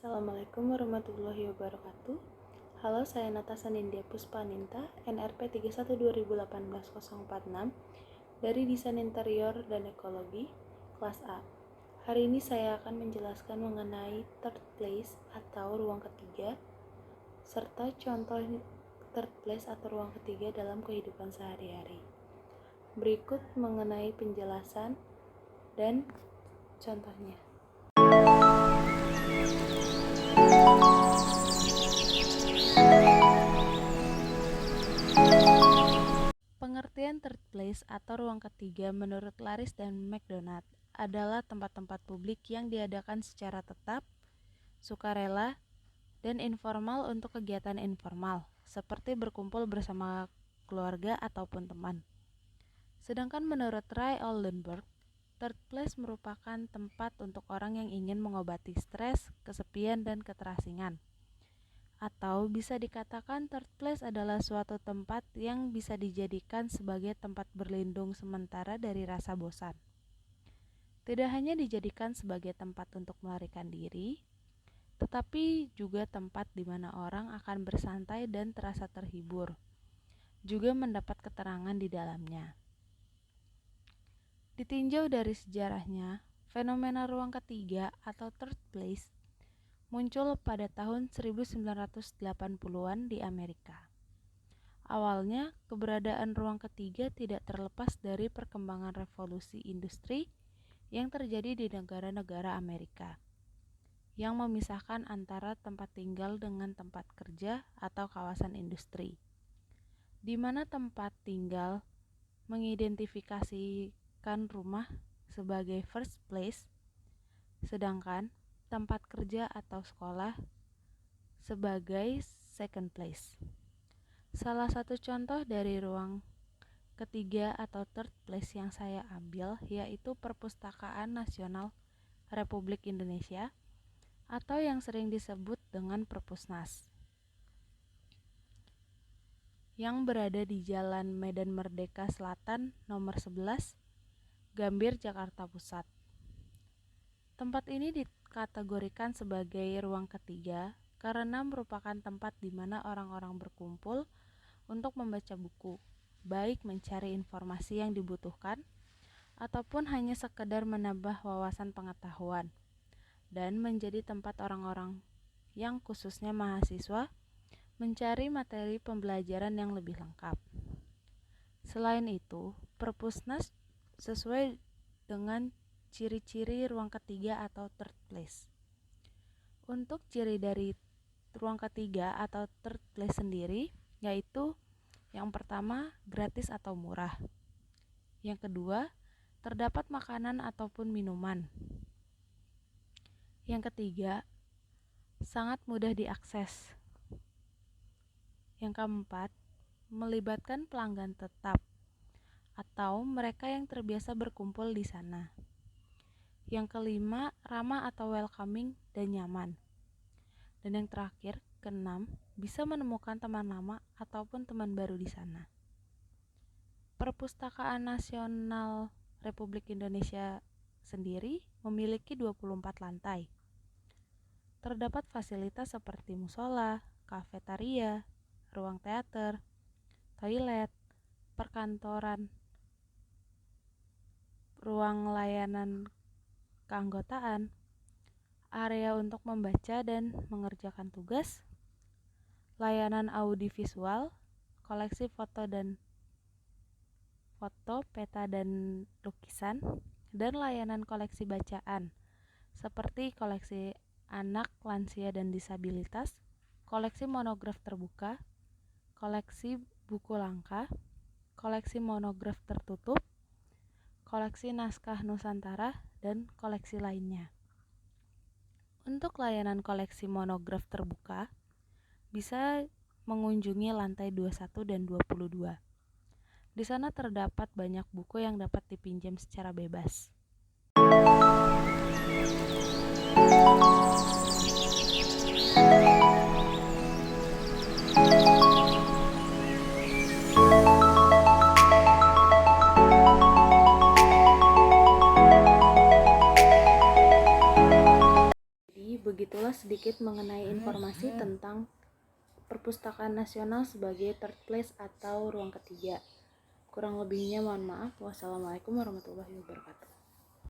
Assalamualaikum warahmatullahi wabarakatuh. Halo, saya Natasha Nindya Puspaninta, NRP 31/2018-046 dari Desain Interior dan Ekologi, kelas A. Hari ini saya akan menjelaskan mengenai third place atau ruang ketiga, serta contoh third place atau ruang ketiga dalam kehidupan sehari-hari. Berikut mengenai penjelasan dan contohnya. Pengertian third place atau ruang ketiga menurut Laris dan McDonald adalah tempat-tempat publik yang diadakan secara tetap, sukarela, dan informal untuk kegiatan informal, seperti berkumpul bersama keluarga ataupun teman. Sedangkan menurut Ray Oldenburg, third place merupakan tempat untuk orang yang ingin mengobati stres, kesepian, dan keterasingan. Atau bisa dikatakan third place adalah suatu tempat yang bisa dijadikan sebagai tempat berlindung sementara dari rasa bosan. Tidak hanya dijadikan sebagai tempat untuk melarikan diri, tetapi juga tempat di mana orang akan bersantai dan terasa terhibur, juga mendapat keterangan di dalamnya. Ditinjau dari sejarahnya, fenomena ruang ketiga atau third place muncul pada tahun 1980-an di Amerika. Awalnya, keberadaan ruang ketiga tidak terlepas dari perkembangan revolusi industri yang terjadi di negara-negara Amerika, yang memisahkan antara tempat tinggal dengan tempat kerja atau kawasan industri, di mana tempat tinggal mengidentifikasikan rumah sebagai first place, sedangkan tempat kerja atau sekolah sebagai second place. Salah satu contoh dari ruang ketiga atau third place yang saya ambil yaitu Perpustakaan Nasional Republik Indonesia atau yang sering disebut dengan Perpusnas, yang berada di Jalan Medan Merdeka Selatan nomor 11, Gambir, Jakarta Pusat. Tempat ini dikategorikan sebagai ruang ketiga karena merupakan tempat di mana orang-orang berkumpul untuk membaca buku, baik mencari informasi yang dibutuhkan ataupun hanya sekedar menambah wawasan pengetahuan, dan menjadi tempat orang-orang yang khususnya mahasiswa mencari materi pembelajaran yang lebih lengkap. Selain itu, Perpusnas sesuai dengan ciri-ciri ruang ketiga atau third place. Untuk ciri dari ruang ketiga atau third place sendiri yaitu yang pertama, gratis atau murah. Yang kedua, terdapat makanan ataupun minuman. Yang ketiga, sangat mudah diakses. Yang keempat, melibatkan pelanggan tetap atau mereka yang terbiasa berkumpul di sana. Yang kelima, ramah atau welcoming dan nyaman. Dan yang terakhir, keenam, bisa menemukan teman lama ataupun teman baru di sana. Perpustakaan Nasional Republik Indonesia sendiri memiliki 24 lantai. Terdapat fasilitas seperti musola, kafetaria, ruang teater, toilet, perkantoran, ruang layanan keanggotaan, area untuk membaca dan mengerjakan tugas, layanan audiovisual, koleksi foto, peta dan lukisan, dan layanan koleksi bacaan seperti koleksi anak, lansia dan disabilitas, koleksi monograf terbuka, koleksi buku langka, koleksi monograf tertutup, koleksi naskah Nusantara, dan koleksi lainnya. Untuk layanan koleksi monograf terbuka, bisa mengunjungi lantai 21 dan 22. Di sana terdapat banyak buku yang dapat dipinjam secara bebas. Begitulah sedikit mengenai informasi tentang Perpustakaan Nasional sebagai third place atau ruang ketiga. Kurang lebihnya mohon maaf. Wassalamualaikum warahmatullahi wabarakatuh.